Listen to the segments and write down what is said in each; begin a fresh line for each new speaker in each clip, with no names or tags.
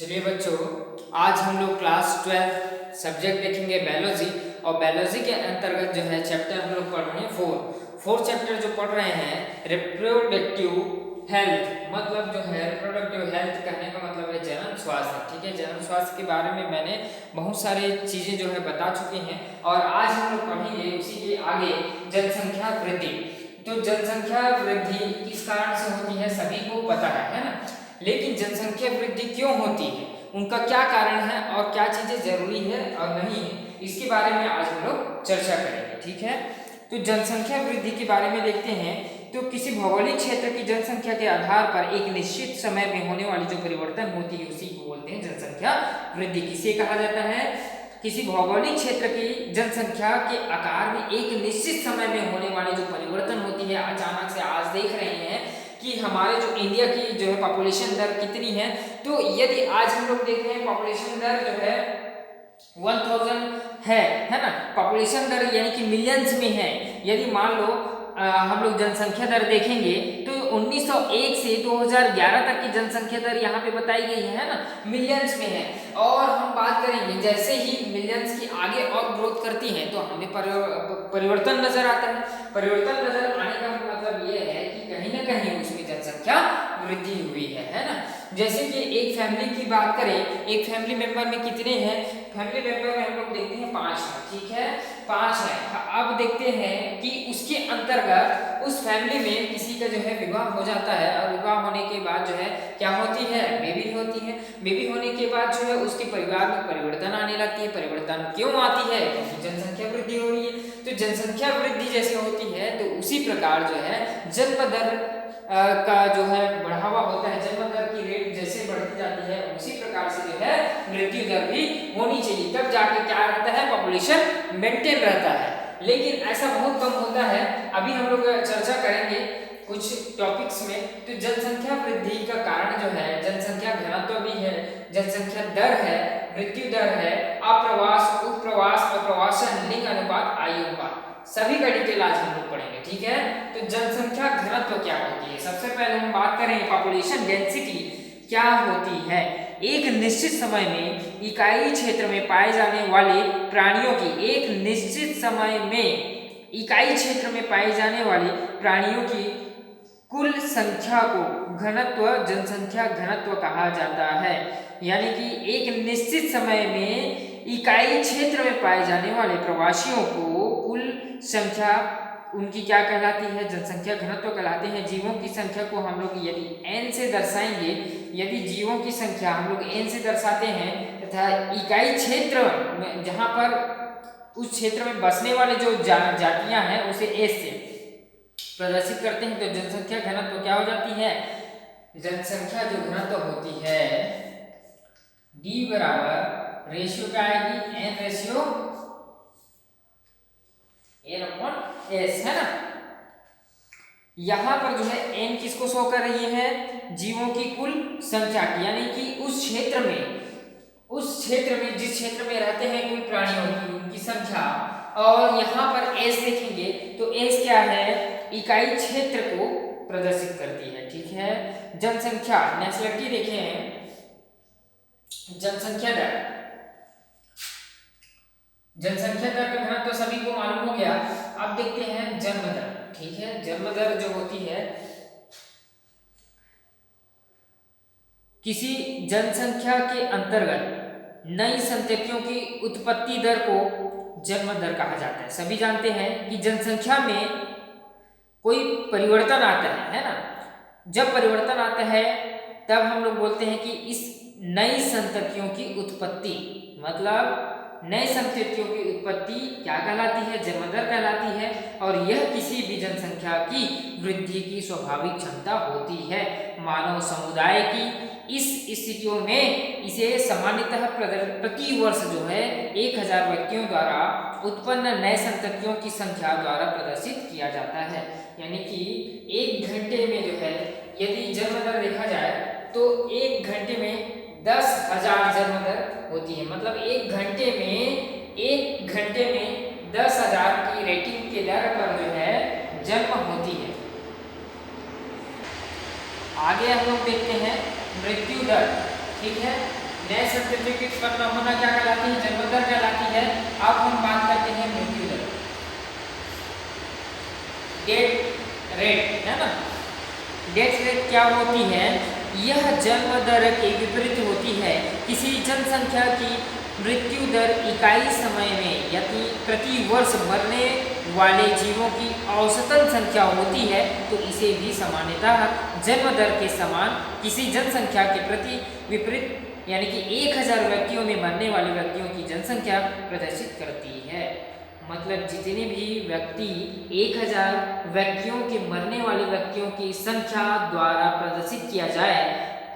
चलिए बच्चों, आज हम लोग क्लास 12 सब्जेक्ट देखेंगे बायोलॉजी। और बायोलॉजी के अंतर्गत जो है चैप्टर हम लोग पढ़ रहे हैं फोर चैप्टर जो पढ़ रहे हैं रिप्रोडक्टिव हेल्थ। मतलब जो है रिप्रोडक्टिव हेल्थ कहने का मतलब है जनन स्वास्थ्य। ठीक है, जनन स्वास्थ्य के बारे में मैंने बहुत सारी चीज़ें जो है बता चुकी हैं और आज हम लोग पढ़ेंगे उसी के आगे जनसंख्या वृद्धि। तो जनसंख्या वृद्धि किस कारण से होती है सभी को पता है ना। लेकिन जनसंख्या वृद्धि क्यों होती है, उनका क्या कारण है और क्या चीज़ें जरूरी है और नहीं है, इसके बारे में आज हम लोग चर्चा करेंगे। ठीक है, तो जनसंख्या वृद्धि के बारे में देखते हैं। तो किसी भौगोलिक क्षेत्र की जनसंख्या के आधार पर एक निश्चित समय में होने वाली जो परिवर्तन होती है उसी को बोलते हैं जनसंख्या वृद्धि। किसे कहा जाता है? किसी भौगोलिक क्षेत्र की जनसंख्या के आकार में एक निश्चित समय में होने वाली जो परिवर्तन होती है। अचानक से आज देख रहे हैं कि हमारे जो इंडिया की जो है पॉपुलेशन दर कितनी है, तो यदि आज हम लोग देख रहे हैं पॉपुलेशन दर जो है 1000 है ना। पॉपुलेशन दर यानी कि मिलियंस में है। यदि मान लो हम लोग जनसंख्या दर देखेंगे तो 1901 से 2011 तक की जनसंख्या दर यहाँ पे बताई गई है ना, मिलियंस में है। और हम बात करेंगे जैसे ही मिलियंस की आगे और ग्रोथ करती है तो हमें परिवर्तन नजर आता है। परिवर्तन नजर आने का मतलब ये है कि कहीं ना कहीं उसमें जनसंख्या वृद्धि हुई है ना। जैसे कि एक फैमिली की बात करें, एक फैमिली मेंबर में कितने हैं? फैमिली मेंबर में हम लोग देखते हैं 5 है। ठीक है, 5 है। अब देखते हैं कि उसके अंतर्गत उस फैमिली में किसी का जो है विवाह हो जाता है और विवाह होने के बाद जो है क्या होती है? बेबी होती है। बेबी होने के बाद जो है उसके परिवार में परिवर्तन आने लगती है। परिवर्तन क्यों आती है? क्योंकि जनसंख्या वृद्धि हो रही है। तो जनसंख्या वृद्धि जैसे होती है तो उसी प्रकार जो है जन्म दर का जो है बढ़ावा होता है। जन्म दर की रेट जैसे बढ़ती जाती है उसी प्रकार से जो है मृत्यु दर भी होनी चाहिए, तब जाके क्या रहता है? पॉपुलेशन मेंटेन रहता है। लेकिन ऐसा बहुत कम होता है। अभी हम लोग चर्चा करेंगे कुछ टॉपिक्स में। तो जनसंख्या वृद्धि का कारण जो है जनसंख्या घनत्व भी है, जनसंख्या दर है, मृत्यु दर है, अप्रवास, उपप्रवास और प्रवासन, लिंग अनुपात, आयु अनुपात, सभी का डिटेल आज हम लोग पढ़ेंगे। ठीक है, तो जनसंख्या घनत्व क्या होती है? सबसे पहले हम बात करें पॉपुलेशन डेंसिटी क्या होती है। एक निश्चित समय में इकाई क्षेत्र में पाए जाने वाले प्राणियों की, एक निश्चित समय में इकाई क्षेत्र में पाए जाने वाले प्राणियों की कुल संख्या को घनत्व, जनसंख्या घनत्व कहा जाता है। यानी कि एक निश्चित समय में इकाई क्षेत्र में पाए जाने वाले प्रवासियों को कुल संख्या उनकी क्या कहलाती है? जनसंख्या घनत्व कहलाते हैं। जीवों की संख्या को हम लोग यदि n से दर्शाएंगे, यदि जीवों की संख्या हम लोग n से दर्शाते हैं तथा इकाई क्षेत्र में जहाँ पर उस क्षेत्र में बसने वाले जो जातियां हैं उसे s से प्रदर्शित करते हैं, तो जनसंख्या घनत्व क्या हो जाती है? जनसंख्या जो घनत्व होती है D बराबर रेशियो क्या आएगी? n रेशियो n/s है ना। यहां पर जो है n किसको शो कर रही है? जीवों की कुल संख्या की, यानी कि उस क्षेत्र में जिस क्षेत्र में रहते हैं कुल प्राणियों की उनकी संख्या। और यहाँ पर s देखेंगे तो s क्या है? इकाई क्षेत्र को प्रदर्शित करती है। ठीक है, जनसंख्या नेशनलिटी देखें, जनसंख्या दर, जनसंख्या दर का घनत्व तो सभी को मालूम हो गया। अब देखते हैं जन्म दर। ठीक है, जन्म दर जो होती है किसी जनसंख्या के अंतर्गत नई संततियों की उत्पत्ति दर को जन्म दर कहा जाता है। सभी जानते हैं कि जनसंख्या में कोई परिवर्तन आता है ना। जब परिवर्तन आता है तब हम लोग बोलते हैं कि इस नई संततियों की उत्पत्ति, मतलब नए संततियों की उत्पत्ति क्या कहलाती है? जन्म दर कहलाती है। और यह किसी भी जनसंख्या की वृद्धि की स्वाभाविक क्षमता होती है। मानव समुदाय की इस स्थितियों में इसे सामान्यतः प्रति वर्ष जो है 1000 व्यक्तियों द्वारा उत्पन्न नए संततियों की संख्या द्वारा प्रदर्शित किया जाता है। यानी कि एक घंटे में जो है यदि जन्म दर देखा जाए तो एक घंटे में 10,000 जन्म दर होती है। मतलब एक घंटे में 10,000 की रेटिंग के दर पर जो है जन्म होती है। आगे हम लोग देखते हैं मृत्यु दर। ठीक है, नए सदस्य की उत्पन्न होना क्या कहलाती है? जन्म दर कहलाती है। अब हम बात करते हैं मृत्यु दर, डेथ रेट, है ना। डेथ रेट क्या होती है? यह जन्म दर के विपरीत होती है। किसी जनसंख्या की मृत्यु दर इकाई समय में यदि प्रति वर्ष मरने वाले जीवों की औसतन संख्या होती है तो इसे भी सामान्यतः जन्म दर के समान किसी जनसंख्या के प्रति विपरीत यानी कि 1000 व्यक्तियों में मरने वाले व्यक्तियों की जनसंख्या प्रदर्शित करती है। मतलब जितने भी व्यक्ति 1000 व्यक्तियों के मरने वाले व्यक्तियों की संख्या द्वारा प्रदर्शित किया जाए,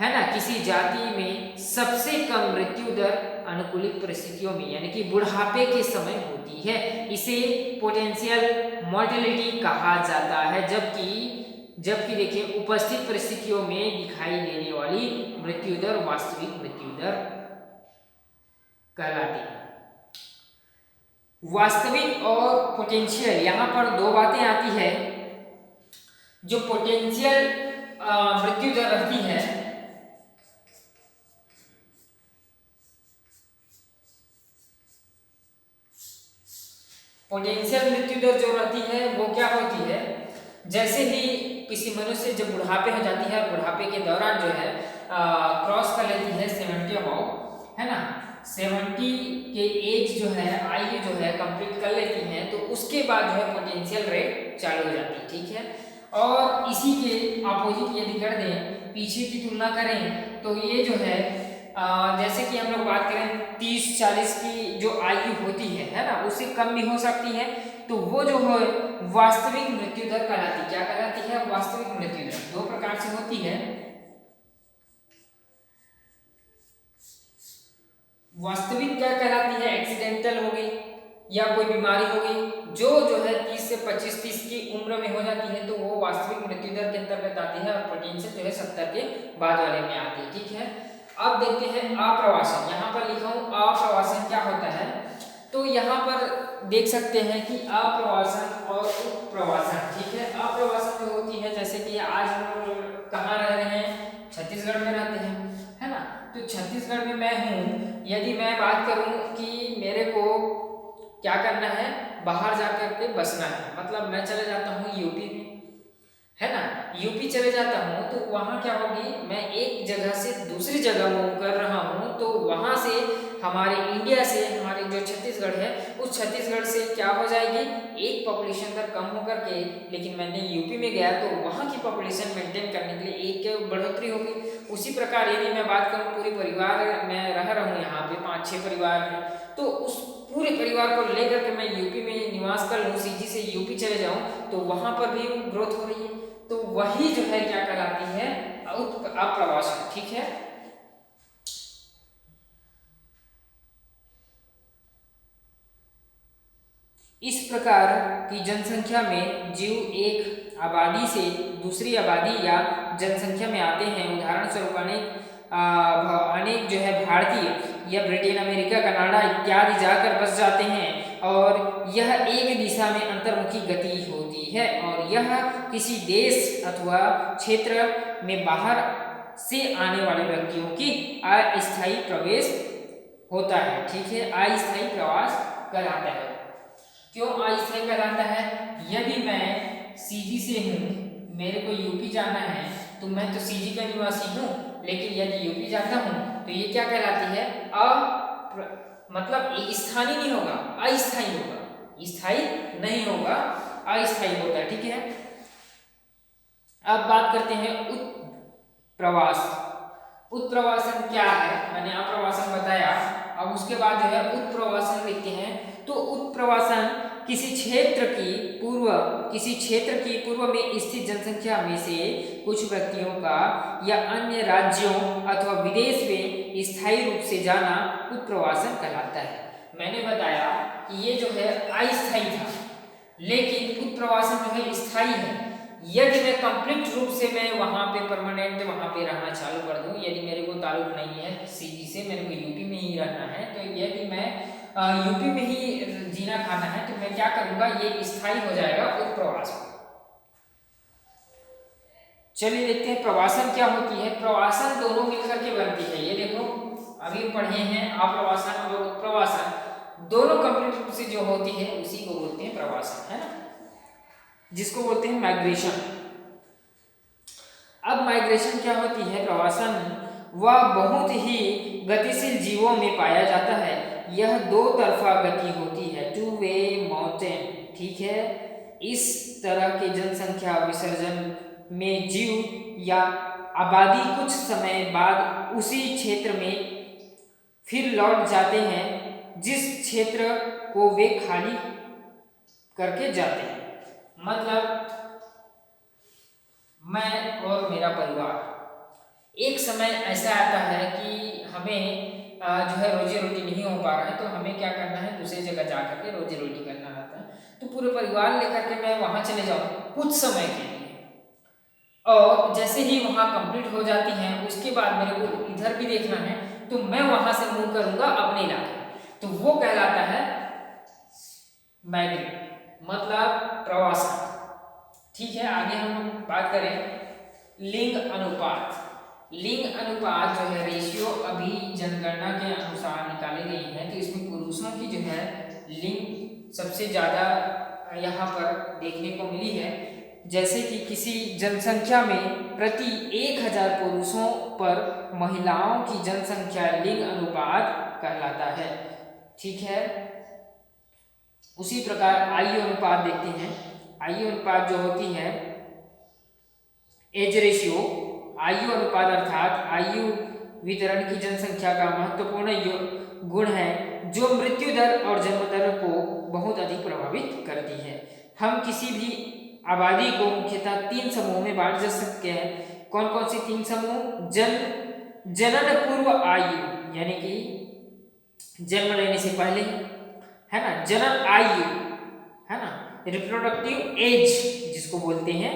है ना, किसी जाति में सबसे कम मृत्यु दर अनुकूलित परिस्थितियों में यानी कि बुढ़ापे के समय होती है। इसे पोटेंशियल मॉर्टेलिटी कहा जाता है। जबकि देखिए उपस्थित परिस्थितियों में दिखाई देने वाली मृत्यु दर वास्तविक मृत्यु दर कहलाती है। वास्तविक और पोटेंशियल, यहाँ पर दो बातें आती है। जो पोटेंशियल मृत्यु दर रहती है, पोटेंशियल मृत्यु दर जो रहती है वो क्या होती है? जैसे ही किसी मनुष्य जब बुढ़ापे हो जाती है, बुढ़ापे के दौरान जो है क्रॉस कर लेती है 70 अबाउ, है ना, 70 के एज जो है, आयु जो है कंप्लीट कर लेती है, तो उसके बाद जो है पोटेंशियल रेट चालू हो जाती है। ठीक है। और इसी के अपोजिट यदि कर दें, पीछे की तुलना करें तो ये जो है जैसे कि हम लोग बात करें 30-40 की जो आयु होती है ना, उससे कम भी हो सकती है, तो वो जो है वास्तविक मृत्यु दर कहलाती है। क्या कहलाती है? वास्तविक मृत्यु दर। दो प्रकार से होती है। वास्तविक क्या कहलाती है? एक्सीडेंटल हो गई या कोई बीमारी हो गई जो है 30 से 25-30 की उम्र में हो जाती है, तो वो वास्तविक मृत्यु दर के अंतर्गत आती है। और पोटेंशियल जो है 70 के बाद वाले में आती है। ठीक है। अब देखते हैं अप्रवासन। यहाँ पर लिखा हूँ अप्रवासन क्या होता है। तो यहाँ पर देख सकते हैं कि अप्रवासन और उत्प्रवासन। ठीक है। अप्रवासन जो होती है, जैसे कि आज हम लोग कहाँ रह रहे हैं? छत्तीसगढ़ में रहते हैं, है ना। तो छत्तीसगढ़ में मैं हूँ, यदि मैं बात करूँ कि मेरे को क्या करना है, बाहर जाकर के बसना है, मतलब मैं चले जाता हूँ यूपी में, है ना, यूपी चले जाता हूँ, तो वहाँ क्या होगी, मैं एक जगह से दूसरी जगह मूव कर रहा हूँ, तो वहाँ से हमारे इंडिया से हमारे जो छत्तीसगढ़ है, उस छत्तीसगढ़ से क्या हो जाएगी, एक पॉपुलेशन दर कम होकर के, लेकिन मैंने यूपी में गया तो वहाँ की पॉपुलेशन मेंटेन करने के लिए एक बढ़ोतरी होगी। उसी प्रकार यदि मैं बात करूँ, पूरे परिवार मैं रह रहा हूँ यहाँ पे, 5-6 परिवार हैं, तो उस पूरे परिवार को लेकर के मैं यूपी में निवास कर लूँ, सीजी से यूपी चले जाऊँ, तो वहाँ पर भी ग्रोथ हो रही है, तो वही जो है क्या कहलाती है, अप्रवासन। ठीक है। इस प्रकार की जनसंख्या में जीव एक आबादी से दूसरी आबादी या जनसंख्या में आते हैं। उदाहरण स्वरूप अनेक जो है भारतीय या ब्रिटेन, अमेरिका, कनाडा इत्यादि जाकर बस जाते हैं, और यह एक दिशा में अंतर्मुखी गति होती है, और यह किसी देश अथवा क्षेत्र में बाहर से आने वाले व्यक्तियों की अस्थायी प्रवेश होता है। ठीक है। अस्थायी प्रवास कहलाता है। क्यों अस्थायी कहलाता है? यदि मैं सीजी से हूँ, मेरे को यूपी जाना है, तो मैं तो सीजी का निवासी हूँ, लेकिन यदि यूपी जाता हूँ तो ये क्या कहलाती है? मतलब स्थानीय नहीं होगा, अस्थायी होगा, स्थायी नहीं होगा, अस्थायी होता है। ठीक है। अब बात करते हैं उत्प्रवास। उत्प्रवासन क्या है? मैंने अप्रवासन बताया, अब उसके बाद जो है उत्प्रवासन लिखते हैं। तो उत्प्रवासन किसी क्षेत्र की पूर्व में स्थित जनसंख्या में से कुछ व्यक्तियों का या अन्य राज्यों अथवा विदेश में स्थायी रूप से जाना उत्प्रवासन कहलाता है। मैंने बताया कि ये जो है अस्थायी था, लेकिन उत्प्रवासन जो है स्थायी है। यदि मैं कंप्लीट रूप से मैं वहाँ पे परमानेंट वहाँ पे रहना चालू कर दूँ, यदि मेरे को ताल्लुक नहीं है सीजी से, मेरे को यूपी में ही रहना है, तो यदि मैं यूपी में ही जीना खाना है, तो मैं क्या करूँगा, ये स्थायी हो जाएगा उत्प्रवास। चलिए देखते हैं प्रवासन क्या होती है। प्रवासन दोनों मिलकर के बनती है। ये देखो अभी पढ़े हैं आप्रवासन और उत्प्रवासन, दोनों कंप्लीट रूप से जो होती है उसी को बोलते हैं प्रवासन, है ना, जिसको बोलते हैं माइग्रेशन। अब माइग्रेशन क्या होती है? प्रवासन वह बहुत ही गतिशील जीवों में पाया जाता है। यह दो तरफा गति होती है, टू वे माउंटेन, ठीक है। इस तरह के जनसंख्या विसर्जन में जीव या आबादी कुछ समय बाद उसी क्षेत्र में फिर लौट जाते हैं जिस क्षेत्र को वे खाली करके जाते हैं। मतलब मैं और मेरा परिवार, एक समय ऐसा आता है कि हमें जो है रोजी रोटी नहीं हो पा रहा है, तो हमें क्या करना है, दूसरी जगह जा करके रोजी रोटी करना रहता है। तो पूरे परिवार लेकर के मैं वहाँ चले जाऊँ कुछ समय के लिए, और जैसे ही वहाँ कंप्लीट हो जाती हैं उसके बाद मेरे को इधर भी देखना है, तो मैं वहाँ से मूव करूँगा अपने इलाके, तो वो कहलाता है माइग्रेट, मतलब प्रवासन। ठीक है, आगे हम बात करें लिंग अनुपात। लिंग अनुपात जो है रेशियो अभी जनगणना के अनुसार निकाली गई है, तो इसमें पुरुषों की जो है लिंग सबसे ज़्यादा यहाँ पर देखने को मिली है। जैसे कि किसी जनसंख्या में प्रति 1000 पुरुषों पर महिलाओं की जनसंख्या लिंग अनुपात कहलाता है, ठीक है। उसी प्रकार आयु अनुपात देखते हैं। आयु अनुपात जो होती है एज रेशियो, आयु अनुपात अर्थात आयु वितरण की जनसंख्या का महत्वपूर्ण गुण है जो मृत्यु दर और जन्म दर को बहुत अधिक प्रभावित करती है। हम किसी भी आबादी को मुख्यतः 3 समूहों में बांट जा सकते हैं। कौन कौन से 3 समूह? जनन पूर्व आयु, यानी कि जन्म लेने से पहले, है ना, जनन आयु, है ना, रिप्रोडक्टिव एज जिसको बोलते हैं,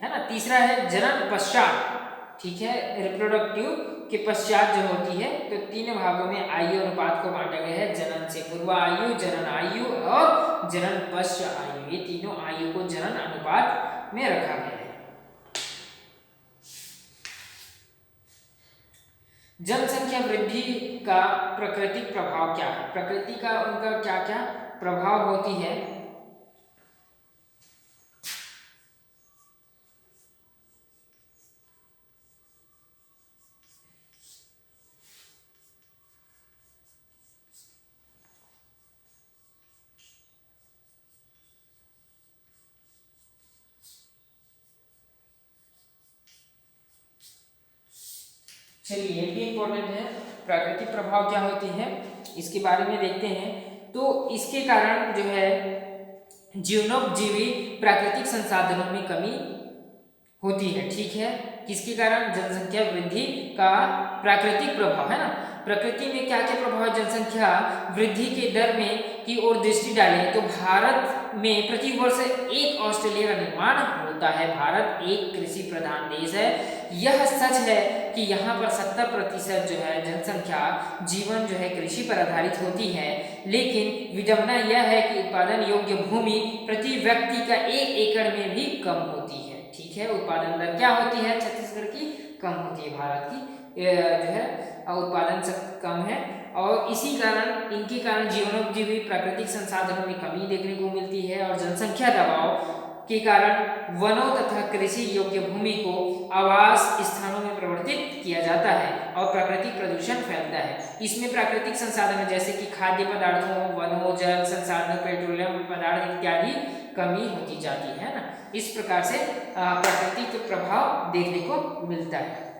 है ना। तीसरा है जनन पश्चात, ठीक है, रिप्रोडक्टिव के पश्चात जो होती है। तो 3 भागों में आयु अनुपात को बांटा गया है, जनन से पूर्व आयु, जनन आयु और जनन पश्चात आयु। ये तीनों आयु को जनन अनुपात में रखा गया है। जनसंख्या वृद्धि का प्राकृतिक प्रभाव क्या है? प्रकृति का उनका क्या क्या प्रभाव होती है? चलिए, ये भी इम्पोर्टेंट है। प्राकृतिक प्रभाव क्या होती है इसके बारे में देखते हैं। तो इसके कारण जो है जीवनोपजीवी प्राकृतिक संसाधनों में कमी होती है, ठीक है। किसके कारण? जनसंख्या वृद्धि का प्राकृतिक प्रभाव, है ना। प्रकृति में क्या क्या प्रभाव है जनसंख्या वृद्धि के दर में की ओर दृष्टि डालें तो भारत में प्रति वर्ष एक ऑस्ट्रेलिया का निर्माण होता है। भारत एक कृषि प्रधान देश है। यह सच है कि यहाँ पर 70% जो है जनसंख्या जीवन जो है कृषि पर आधारित होती है, लेकिन विडंबना यह है कि उत्पादन योग्य भूमि प्रति व्यक्ति का 1 एकड़ में भी कम होती है, ठीक है। उत्पादन दर क्या होती है छत्तीसगढ़ की? कम होती है। भारत की जो है उत्पादन शक्ति कम है, और इसी कारण इनके कारण जीवनोपजीवी प्राकृतिक संसाधनों में कमी देखने को मिलती है, और जनसंख्या दबाव के कारण वनों तथा कृषि योग्य भूमि को आवास स्थानों में परिवर्तित किया जाता है और प्राकृतिक प्रदूषण फैलता है। इसमें प्राकृतिक संसाधन जैसे कि खाद्य पदार्थों, वनों, जल संसाधन, पेट्रोलियम पदार्थ इत्यादि कमी होती जाती है ना। इस प्रकार से प्राकृतिक प्रभाव देखने को मिलता है।